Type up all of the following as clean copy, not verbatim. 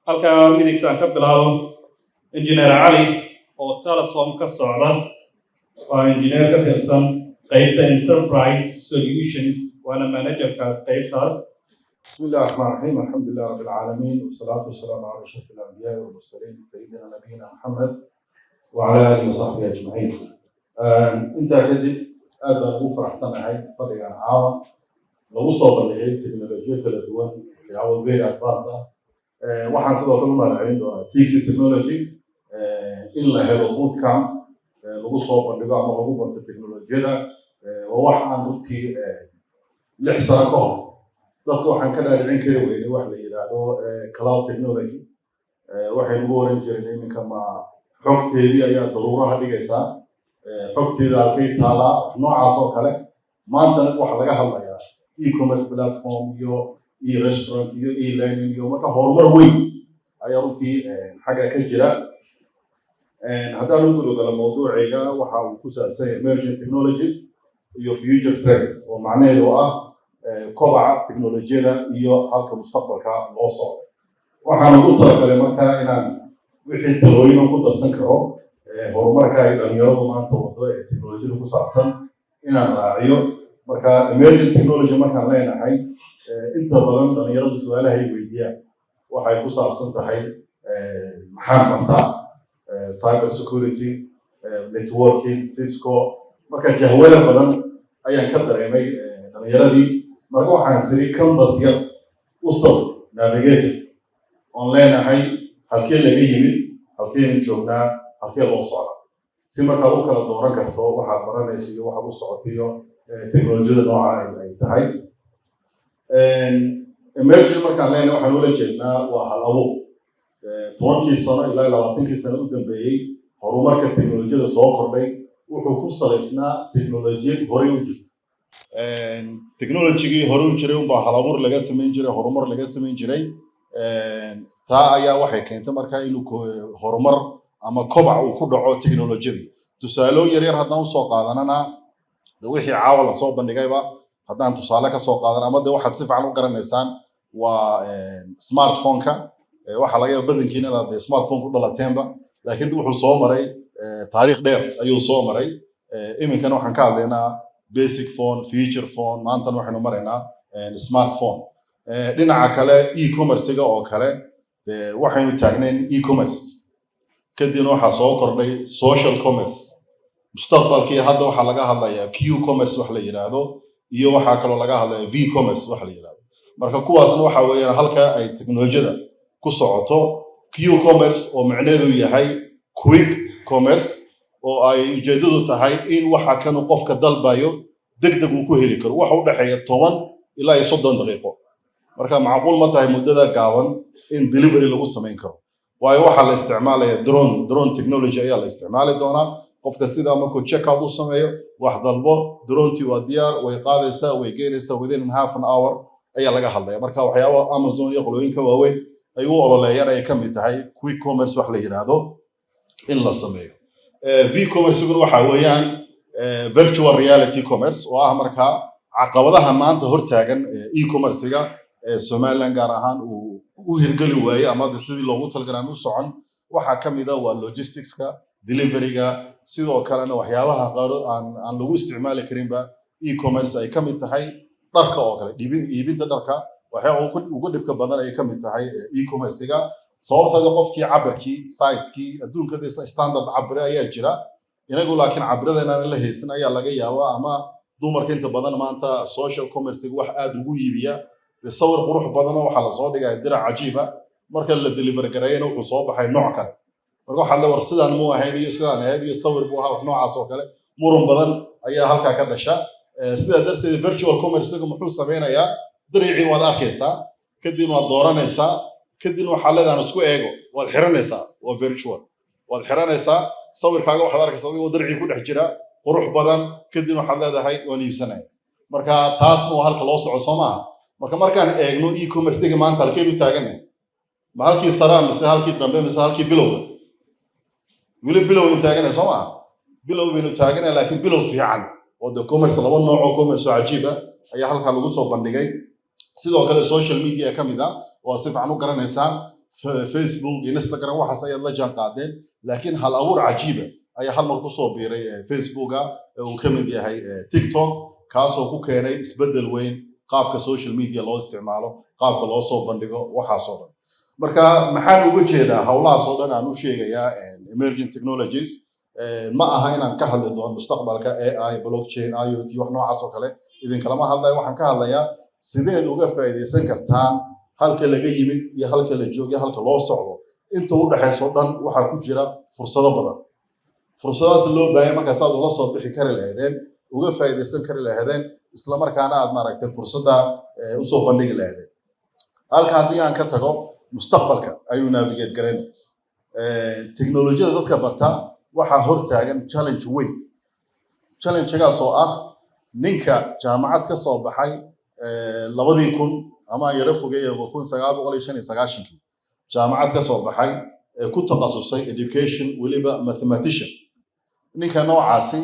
halka midigtaan ka bilaabo engineer cali oo Telesom ka socda waa engineer ka tirsan qaybta enterprise solutions waana managerkaas qaybtaas. بسم الله الرحمن الرحيم الحمد لله رب العالمين والصلاة والسلام على أشرف الأنبياء والمرسلين سيدنا نبينا محمد وعلى آله وصحبه أجمعين. أنت كذب هذا خوف أحسن هاي فرق عن عام لو صوب اللي تكنولوجيا كلا دوان أو غير أدفانسة وحنصل كل ما نعين دون تيكسي تكنولوجي إلا هذا بوت كامس لو صوب اللي قام مربوط بالتكنولوجيا ده وواحد نقطي لحسركهم dadku waxaan ka dhaadhicin kari weynay wax la yiraahdo cloud technology waxay ugu oran jireen iminka ma xogteedii ayaa daruuraha dhigaysaa xogteeda halkay taala noocaas oo kale maanta waxa laga hadlayaa e-commerce platform iyo e-restaurant iyo e-learning iyo marka horumar weyn ayaa runtii xagga ka jira haddaan ugu dogala mawduuciga waxa uu ku saabsan yahay emerging technologies iyo future trends oo macnaheedu ah kobaca teknolojiyada iyo halka mustaqbalka loo socdo waxaan ugu talagalay markaa inaan wixii talooyin ku darsan karo horumarka ay dhalinyaradu maanta wado ee teknolojiyada ku saabsan inaan raaciyo marka emerging technology markaan leenahay inta badan dhalinyaradu su-aalaha ay weydiiyaan waxay ku saabsan tahay maxaan bartaa cyber security networking cisco marka jahwada badan ayaan ka dareemay dhalinyaradii marka waxaan siri canvas yar u sawir navigator on leenahay halkee laga yimid halkeenu joognaa halkee loo socda si markaad u kala dooran karto waxaad baranaysa iyo waxaad u socotiyo teknolojiyada nooca ay tahay emerging markaan leenahay waxaan ula jeednaa waa hal abuur 10 sano ilaa 20 sano u dambeeyey horumarka teknolojiyada soo kordhay wuxuu ku salaysnaa teknolojiyad horey u jirto technology hore u jiray baa halabuur laga sameyn jiray horumar laga sameyn jiray taa ayaa waxay keentay markaa inuu horumar ama kobac uu ku dhaco technology-da tusaale yar yar haddaan soo qaadanana wixii caawa la soo bandhigayba haddaan tusaale ka soo qaadan ama waxaad si fiican u garanaysaan waa smartphone-ka waxa laga yaabaa badankiina la smartphone ku dhalateenba laakiin wuxuu soo maray taariikh dheer ayuu soo maray iminkana waxaan ka hadlaynaa basic phone, feature phone, maanta waxaynu maraynaa smartphone. Dhinaca kale e-commerce-ga oo kale waxaynu taagneen e-commerce. Kadibna waxaa soo kordhay social commerce. Mustaqbalkii hadda waxaa laga hadlayaa Q-commerce wax la yiraahdo iyo waxaa kaloo laga hadlayaa V-commerce wax la yiraahdo. Marka kuwaasna waxa weeyaan halka ay teknolojiyada ku socoto Q-commerce oo macnaheedu yahay quick commerce oo ay ujeedadu tahay in waxa kan qofka dalbayo degdeg uu ku heli karo waxa u dhaxeeya 10 ilaa 30 daqiiqo marka macquul ma tahay muddada gaaban in delivery lagu sameyn karo waayo waxa la isticmaalayaa drone technology ayaa la isticmaali doonaa qofka sida markuu check out u sameeyo wax dalbo drone-tii waa diyaar way qaadaysaa way geynaysaa within half an hour ayaa laga hadlayaa marka waxyaabo Amazon iyo qolooyinka waaweyn ay u ololeeyaan ay ka mid tahay quick commerce wax la yiraahdo in la sameeyo V-commerce waxa weeyaan virtual reality commerce oo ah markaa caqabadaha maanta hortaagan e-commerce-ga Soomaaliland gaar ahaan uu hirgali waayay ama sidii loogu talagalay u socon waxa kamid ah waa logistics-ka delivery-ga sidoo kalena waxyaabaha qaar aan lagu isticmaali karin ba e-commerce ay kamid tahay dharka oo kale iibinta dharka waxa ugu dhibka badan ay kamid tahay e-commerce-ga sababta qofkii cabirkii size-kii adduunka standard cabir ayaa jira inagu laakiin cabiradeena la haysan ayaa laga yaabaa ama dumarka inta badan maanta social commerce wax aad ugu iibiya sawir qurux badan waxa la soo dhigay dirac cajiiba marka la deliver gareeyna wuxuu soo baxay nooc kale marka waxa la war sidaan mu ahayn iyo sidaan ahayd iyo sawir buu ahaa noocaas oo kale muran badan ayaa halka ka dhasha sida darteed virtual commerce muxuu sameynayaa dirici waad arkaysaa kadib waad dooranaysaa kadib waxa leedahay isku eego waad xiranaysaa waa virtual waad xiranaysaa sawirkaaga waxaad arkaysaa adigoo dirici ku dhex jira qurux badan kadib waxaad leedahay waan iibsanay marka taasna waa halka loo soco Soomaa markaan eegno e-commerce-ga maanta halkeenu taaganay ma halkii sara mise halkii dambe mise halkii bilowga wili bilow inta taaganay Soomaa bilow inuu taaganay laakiin bilow fiican oo de commerce laba nooc oo commerce cajiib ah ayaa halka lagu soo bandhigay sidoo kale social media kamid ah waa si fiican u garanaysaa Facebook Instagram waxaas ayaad la jaan qaadeen laakiin hal abuur cajiiba ayaa hal mar ku soo biiray Facebooka uu ka mid yahay TikTok kaasoo ku keenay isbedel weyn qaabka social media loo isticmaalo qaabka loo soo bandhigo waxaas oo dhan marka maxaan uga jeedaa hawlahaas oo dhan aan u sheegayaa emerging technologies ma aha inaan ka hadli doono mustaqbalka AI blockchain IoT wax noocaas oo kale idin kalama hadlayo waxaan ka hadlayaa sideen uga faa'iideysan kartaan halka laga yimid iyo halka la joogo halka loo socdo inta u dhaxayso dhan waxa ku jira fursado badan fursadaas loo baahay markaas aad ula soo bixi kari lahaydeen uga faa'iideysan kari lahaydeen isla markaana aad maaragtay fursadda u soo bandhigi lahaydeen halka haddii aan ka tago mustaqbalka ayuu navigate gareyn teknolojiyada dadka barta waxaa hortaagan challenge weyn challenge-gaas oo ah ninka jaamacad ka soo baxay 2000 ama yara fogeeya 1995 jaamacad ka soo baxay ku takhasusay education waliba mathematician ninka noocaasi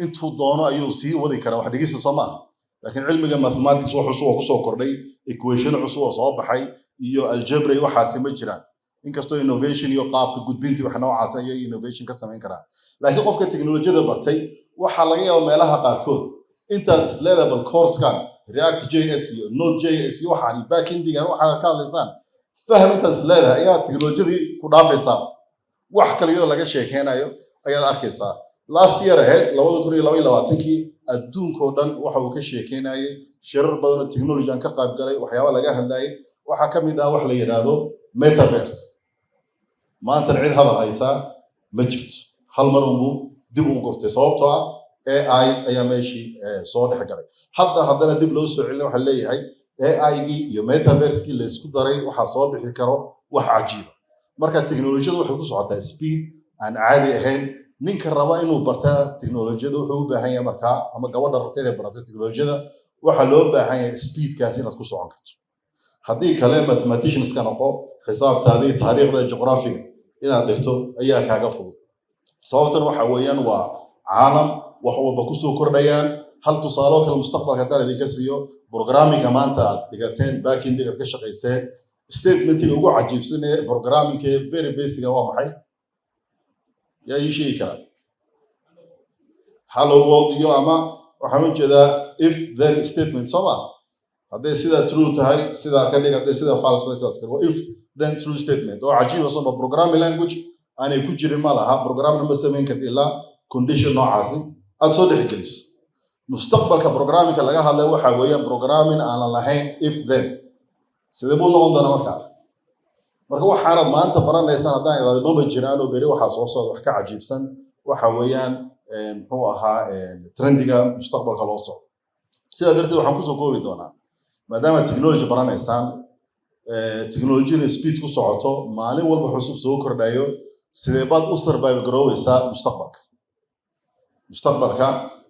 intuu doono ayuu sii wadi karaa wax dhigista soo maaha laakiin cilmiga mathematics wax cusub oo ku soo kordhay equation cusub oo soo baxay iyo algebra waxaasi ma jiraan inkastoo innovation iyo qaabka gudbintii wax noocaas ay innovation ka sameyn karaan laakiin qofka teknolojiyada bartay waxa laga yaabaa meelaha qaarkood intaad level course-kan React.js iyo Node.js iyo waxaan back-endigan waxa ka hadlaysaan faham intaad leedahay ayaa teknolojiyadii ku dhaafaysaa wax kale oo laga sheekeynayo ayaad arkaysaa last year ahead 2022 adduunka oo dhan waxa uu ka sheekeynayay shirar badan oo technology aan ka qayb galay waxyaabo laga hadlayay waxa ka mid ah wax la yiraahdo metaverse maanta cid hadal haysa ma jirto hal mar uu dib u gurtay sababtoo ah AI ayaa meeshii soo dhex galay haddana dib loo soo celin waxa leeyahay AI-gii iyo metaverse-kii la isku daray waxa soo bixi karo wax cajiib marka teknolojiyadu waxay ku socotaa speed aan caadi ahayn ninka raba inuu barta teknolojiyada wuxuu u baahan yahay markaa ama gabadha rabta inay barato teknolojiyada waxa loo baahan yahay speedkaas inaad ku socon karto haddii kale mathematicians ka noqo xisaabtaadii taariikhda juqraafiga inaad dhigto ayaa kaaga fudud sababtan waxa weeyaan waa caalam wax walba ku soo kordhayaan hal tusaale kale mustaqbalka haddaan idinka siiyo programming maanta aad dhigateen back-end aad ka shaqayseen statement-iga ugu cajiibsan ee programming very basic waa maxay yaa ii sheegi karaa hello world iyo ama waxaan u jeedaa if then statement soo ma hadday sidaa true tahay sidaa ka dhig hadday sidaa false tahay sidaas kale if then true statement oo cajiib ah soo programming language aanay ku jirin ma laha programming ma samayn kartid ilaa condition noocaasi aad soo dhexgeliso mustaqbalka programming laga hadlayo waxa weeyaan programming aan lahayn if then sidee buu noqon doonaa marka waxaanad maanta baranaysaan haddaan iraahdo ma jiraan oo beri waxa soo socda wax ka cajiibsan waxa weeyaan muxuu ahaa trendiga mustaqbalka loo socdo sidaa darteed waxaan kusoo koobi doonaa maadaama technology baranaysaan technology speed ku socoto maalin walba cusub soo kordhayo sidee baad u survive garowaysaa mustaqbalka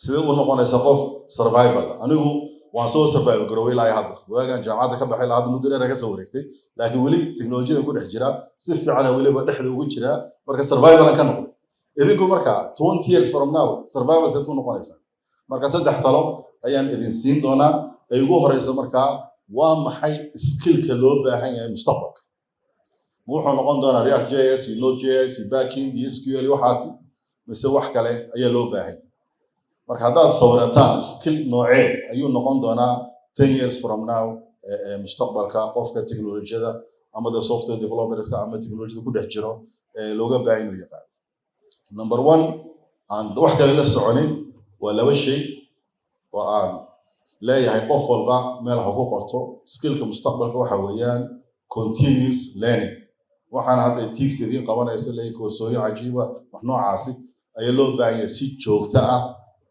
sidee u noqonaysaa qof survival anigu waan soo survive garoway ilaa hadda waagaan jaamacadda ka baxay ilaa hadda muddo dheer ka soo wareegtay laakiin weli teknolojiyada ku dhex jira si fiican weliba dhexda ugu jira marka survival ka noqday idinku marka 20 years from now survival set ku noqonaysaa marka saddex talo ayaan idin siin doonaa ay ugu horeyso marka waa maxay skill-ka loo baahan yahay mustaqbalka wuxuu noqon doonaa React.js Node.js back-end SQL waxaasi mise wax kale ayaa loo baahan marka haddaad sawirataan skill noocee ayuu noqon doonaa 10 years from now mustaqbalka qofka teknolojiyada ama the software developerska ama teknolojiyada ku dhex jiro looga baahan inuu yaqaan number 1 aan wax kale la soconin waa laba shay oo aan leeyahay qof walba meel ha ku qorto skillka mustaqbalka waxa weeyaan continuous learning waxaan hadda tics idin qabanaysa leeyahay koorsooyin cajiiba wax noocaasi ayaa loo baahan yahay si joogto ah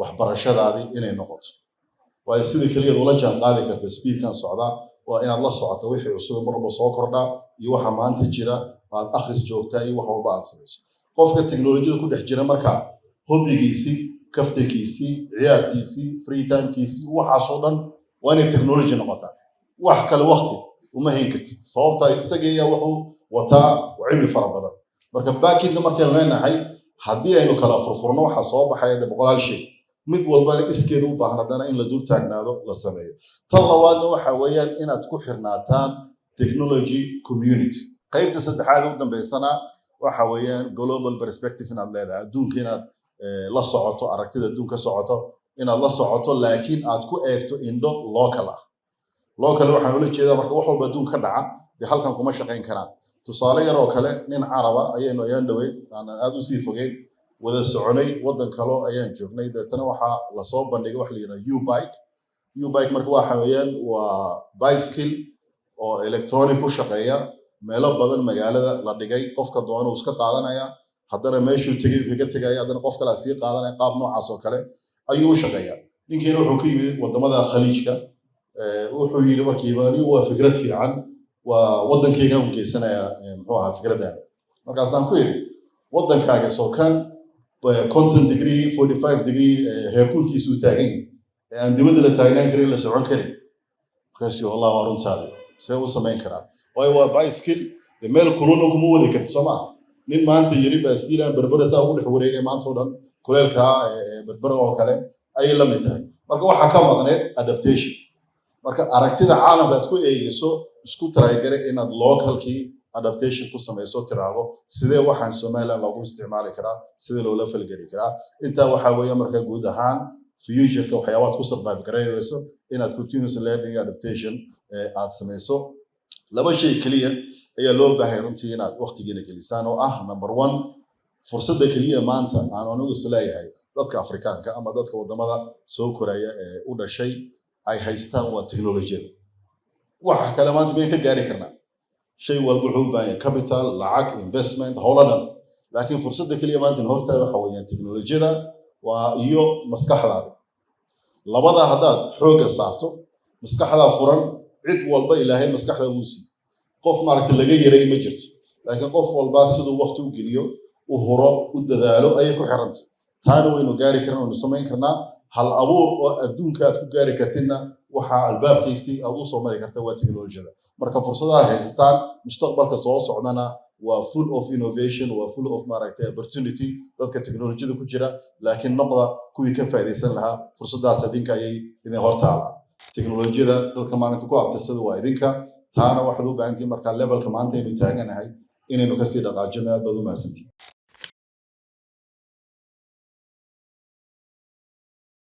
waxbarashadaadii inay noqoto waa sidii kaliya ula jaan qaadi karto speedkan socda waa inaad la socoto wixii cusub marba soo kordha iyo waxa maanta jira aad akhris joogta iyo wax walba aad samayso qofka teknolojiyada ku dhex jira marka hobbigiisii kaftankiisii ciyaartiisii free time-kiisii waxaasoo dhan waa inay technology noqotaa wax kale waqti uma hayn kartid sababta isaga wuxuu wataa cilmi fara badan marka back-end markaynu leenahay haddii aynu kala furfurno waxa soo baxaya boqolaal shay mid walba iskeed u baahan hadana in la dul taagnaado la sameeyo tan labaadna waxa weeyaan inaad ku xirnaataan technology community qaybta saddexaad u dambeysana waxa weeyaan global perspective inaad leedahay adduunka inaad la socoto aragtida adduunka socoto inaad la socoto laakiin aad ku eegto indho local ah local waxaan ula jeedaa marka wax walba adduunka ka dhaca dee halkan kuma shaqayn karaan tusaale yar oo kale nin caraba ayaan dhaweyd aan aad u sii fogeyn wada soconay waddan kale ayaan joognay deetana waxaa lasoo bandhigay wax la yidhaha u-bike marka waxa weeyaan waa bicycle oo electronic ku shaqeeya meelo badan magaalada la dhigay qofka doona uu iska qaadanaya haddana meeshuu tegay kaga tegaya haddana qof kale sii qaadanaya qaab noocaas oo kale ayuu u shaqeeyaa ninkiina wuxuu ka yimid wadamada khaliijka wuxuu yidhi markiiba nin waa fikrad fiican waa waddankayga u geysanaya muxuu ahaa fikraddaada markaasaan ku yidhi waddankaaga soo kan 50 degree 45 degree heerkulkiisuu taagan yahay aan dibadda la taagnaan karin la socon karin markaasuu wallahi waa runtaada see u samayn karaa waayo waa bicycle de meel kuluna kuma wadi karti soo maaha nin maanta yiri bicycle aan berbera saa ugu dhex wareegay maanta oo dhan kuleelka berbera oo kale ayay la mid tahay marka waxaa ka maqneed adaptation marka aragtida caalamka aad ku eegayso isku taraygare inaad localkii adaptation ku samayso tiraahdo sidee waxaan Soomaaliland loogu isticmaali karaa sidee loola falgeli karaa intaa waxaa weeye marka guud ahaan future-ka waxyaabaad ku survive garayso inaad continuous learning adaptation aad samayso laba shay kaliya ayaa loo baahay runtii inaad waqtigiina gelisaan oo ah number 1 fursadda kaliya maanta aan anigu isleeyahay dadka Afrikaanka ama dadka wadamada soo koraya ee u dhashay ay haystaan waa teknolojiyada waxa kale maanta bay ka gaari karnaa shay walba wuxuu u baahan yahay capital lacag investment howladan laakiin fursadda kaliya maanta hortaada waxa weeyaan teknolojiyada waa iyo maskaxdaada labada haddaad xooga saarto maskaxda furan cid walba ilaahay maskaxda uu si qof maaragtay laga yaray ma jirto laakiin qof walba sidoo waqti u geliyo u horo u dadaalo ay ku xirantay taana waynu gaari karnaa oo samayn karnaa hal abuur oo adduunka aad ku gaari kartidna waxa albaabkiisii aad u soo mari kartaa waa teknolojiyada marka fursadaha haysataan mustaqbalka soo socdana waa full of innovation waa full of maaragtay opportunity dadka teknolojiyada ku jira laakiin noqda kuwii ka faa'iideysan lahaa fursadaas adinka ayay idin hortaala teknolojiyada dadka maanta ku abtirsada waa idinka taana waxaad u baahan tahay marka levelka maanta inuu taaganahay inaynu ka sii dhaqaajino aad baad u mahadsantihiin